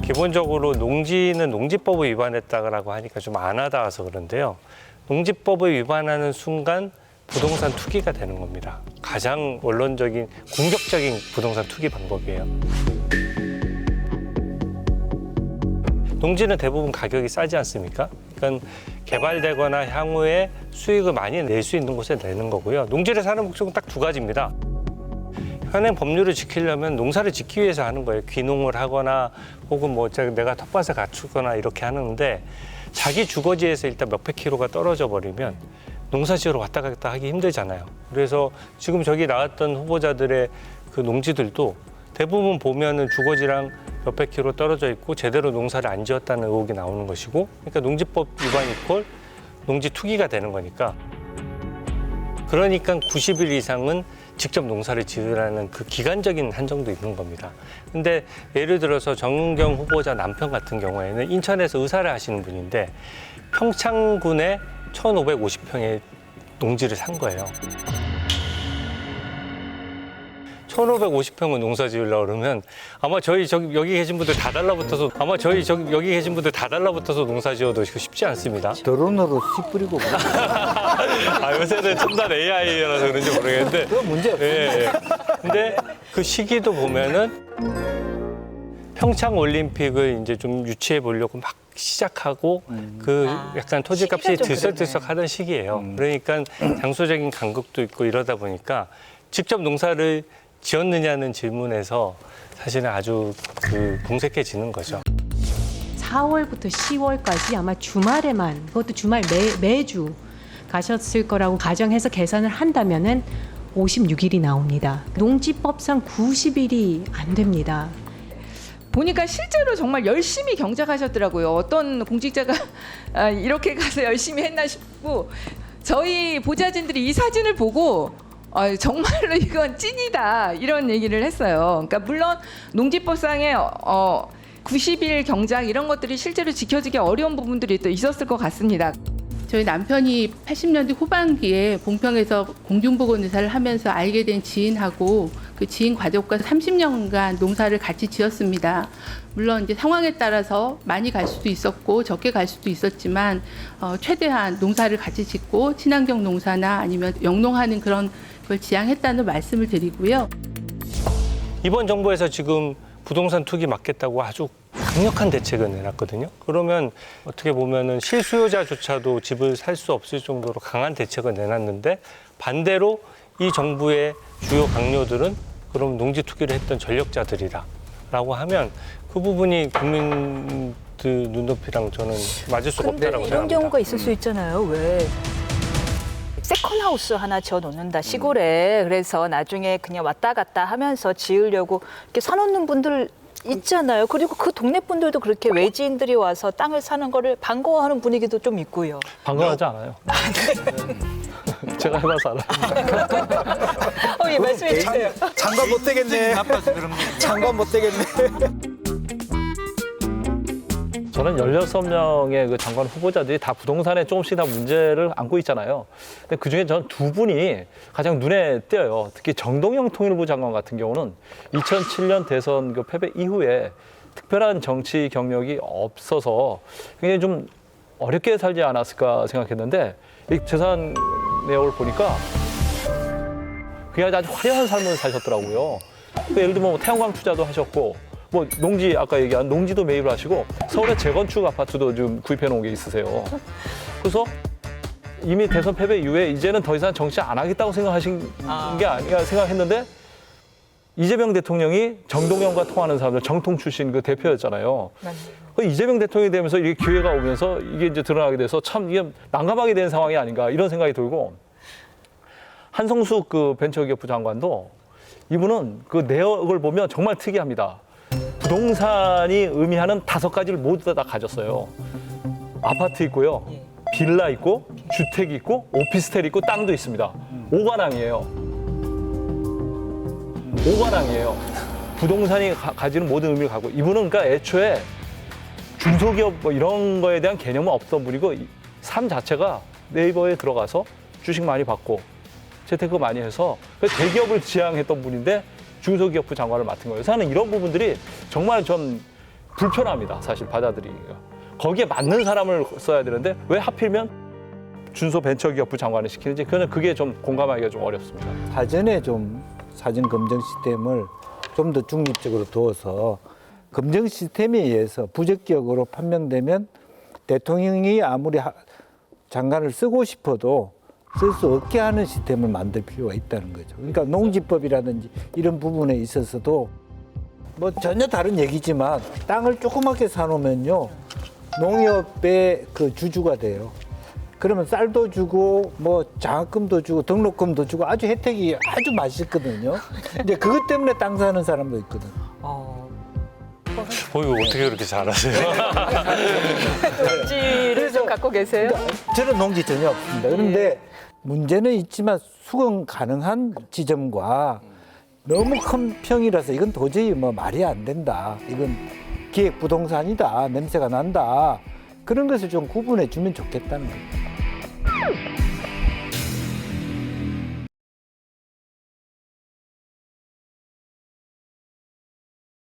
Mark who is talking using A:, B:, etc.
A: 기본적으로 농지는 농지법을 위반했다고 하니까 좀 안 와닿아서 그런데요. 농지법을 위반하는 순간 부동산 투기가 되는 겁니다. 가장 원론적인 공격적인 부동산 투기 방법이에요. 농지는 대부분 가격이 싸지 않습니까? 그러니까 개발되거나 향후에 수익을 많이 낼 수 있는 곳에 내는 거고요. 농지를 사는 목적은 딱 두 가지입니다. 현행 법률을 지키려면 농사를 짓기 위해서 하는 거예요. 귀농을 하거나 혹은 뭐 내가 텃밭을 갖추거나 이렇게 하는데 자기 주거지에서 일단 몇백 킬로가 떨어져 버리면 농사지으러 왔다 갔다 하기 힘들잖아요. 그래서 지금 저기 나왔던 후보자들의 그 농지들도 대부분 보면은 주거지랑 몇백 킬로 떨어져 있고 제대로 농사를 안 지었다는 의혹이 나오는 것이고, 그러니까 농지법 위반 이퀄 농지 투기가 되는 거니까. 그러니까 90일 이상은 직접 농사를 지으라는 그 기간적인 한정도 있는 겁니다. 근데 예를 들어서 정은경 후보자 남편 같은 경우에는 인천에서 의사를 하시는 분인데 평창군에 1,550평의 농지를 산 거예요. 1,550평을 농사 지으려고 그러면 아마 여기 계신 분들 다 달라붙어서 여기 계신 분들 다 달라붙어서 농사 지어도 쉽지 않습니다.
B: 드론으로 씨 뿌리고
A: 요새는 첨단 AI라서 그런지 모르겠는데.
B: 그건 문제 없어요.
A: 예. 근데 그 시기도 보면은 평창 올림픽을 이제 좀 유치해 보려고 막 시작하고 그 약간 토지값이 들썩들썩하던 시기예요. 그러니까 장소적인 간극도 있고 이러다 보니까 직접 농사를 지었느냐는 질문에서 사실은 아주 공색해지는 거죠.
C: 4월부터 10월까지 아마 주말에만, 그것도 주말 매주 가셨을 거라고 가정해서 계산을 한다면은 56일이 나옵니다. 농지법상 90일이 안 됩니다.
D: 보니까 실제로 정말 열심히 경작하셨더라고요. 어떤 공직자가 이렇게 가서 열심히 했나 싶고, 저희 보좌진들이 이 사진을 보고 정말로 이건 찐이다 이런 얘기를 했어요. 그러니까 물론 농지법상의 90일 경작 이런 것들이 실제로 지켜지기 어려운 부분들이 또 있었을 것 같습니다.
E: 저희 남편이 80년대 후반기에 봉평에서 공중보건의사를 하면서 알게 된 지인하고 그 지인 가족과 30년간 농사를 같이 지었습니다. 물론 이제 상황에 따라서 많이 갈 수도 있었고 적게 갈 수도 있었지만 최대한 농사를 같이 짓고 친환경 농사나 아니면 영농하는 그런 걸 지향했다는 말씀을 드리고요.
A: 이번 정부에서 지금 부동산 투기 막겠다고 아주 강력한 대책을 내놨거든요. 그러면 어떻게 보면은 실수요자조차도 집을 살 수 없을 정도로 강한 대책을 내놨는데 반대로 이 정부의 주요 강요들은 그럼 농지 투기를 했던 전력자들이다라고 하면 그 부분이 국민들 눈높이랑 저는 맞을 수가 없다라고 생각합니다.
F: 이런 경우가 있을 수 있잖아요. 왜? 세컨하우스 하나 지어놓는다 시골에. 그래서 나중에 그냥 왔다 갔다 하면서 지으려고 이렇게 사놓는 분들 있잖아요. 그리고 그 동네 분들도 그렇게 외지인들이 와서 땅을 사는 거를 반가워하는 분위기도 좀 있고요.
G: 반가워하지 않아요. 제가 해봐서 알아요.
F: 예, 말씀해 주세요.
B: 장관 못 되겠네. 장관 못 되겠네.
G: 저는 16명의 그 장관 후보자들이 다 부동산에 조금씩 다 문제를 안고 있잖아요. 근데 그중에 저는 두 분이 가장 눈에 띄어요. 특히 정동영 통일부 장관 같은 경우는 2007년 대선 그 패배 이후에 특별한 정치 경력이 없어서 굉장히 좀 어렵게 살지 않았을까 생각했는데 이 재산 내역을 보니까 그냥 아주 화려한 삶을 사셨더라고요. 예를 들면 뭐 태양광 투자도 하셨고 뭐 농지 아까 얘기한 농지도 매입을 하시고 서울에 재건축 아파트도 좀 구입해 놓은 게 있으세요. 그래서 이미 대선 패배 이후에 이제는 더 이상 정치 안 하겠다고 생각하신 게 아닌가 생각했는데 이재명 대통령이 정동영과 통하는 사람들 정통 출신 그 대표였잖아요. 이재명 대통령이 되면서 이게 기회가 오면서 이게 이제 드러나게 돼서 참 이게 난감하게 된 상황이 아닌가 이런 생각이 들고 한성숙 그 벤처기업부 장관도 이분은 그 내역을 보면 정말 특이합니다. 부동산이 의미하는 5가지를 모두 다 가졌어요. 아파트 있고요, 빌라 있고, 주택 있고, 오피스텔 있고, 땅도 있습니다. 오관왕이에요. 부동산이 가지는 모든 의미를 갖고 이분은 그러니까 애초에 중소기업 뭐 이런 거에 대한 개념은 없던 분이고 삶 자체가 네이버에 들어가서 주식 많이 받고 재테크 많이 해서 대기업을 지향했던 분인데 중소기업부 장관을 맡은 거예요. 그래서 하는 이런 부분들이 정말 전 불편합니다. 사실 받아들이기가. 거기에 맞는 사람을 써야 되는데 왜 하필이면 중소벤처기업부 장관을 시키는지 그게 좀 공감하기가 좀 어렵습니다.
B: 사전에 좀 사전 검증 시스템을 좀 더 중립적으로 두어서 검증 시스템에 의해서 부적격으로 판명되면 대통령이 아무리 장관을 쓰고 싶어도 쓸 수 없게 하는 시스템을 만들 필요가 있다는 거죠. 그러니까 농지법이라든지 이런 부분에 있어서도 뭐 전혀 다른 얘기지만 땅을 조그맣게 사놓으면요 농협의 그 주주가 돼요. 그러면 쌀도 주고 뭐 장학금도 주고 등록금도 주고 아주 혜택이 아주 맛있거든요. 근데 그것 때문에 땅 사는 사람도 있거든.
A: 이거 어떻게 그렇게 잘하세요?
F: 농지를 좀 갖고 계세요?
B: 저는 농지 전혀 없습니다. 그런데 문제는 있지만 수긍 가능한 지점과 너무 큰 평이라서 이건 도저히 뭐 말이 안 된다. 이건 기획 부동산이다. 냄새가 난다. 그런 것을 좀 구분해 주면 좋겠다는 겁니다.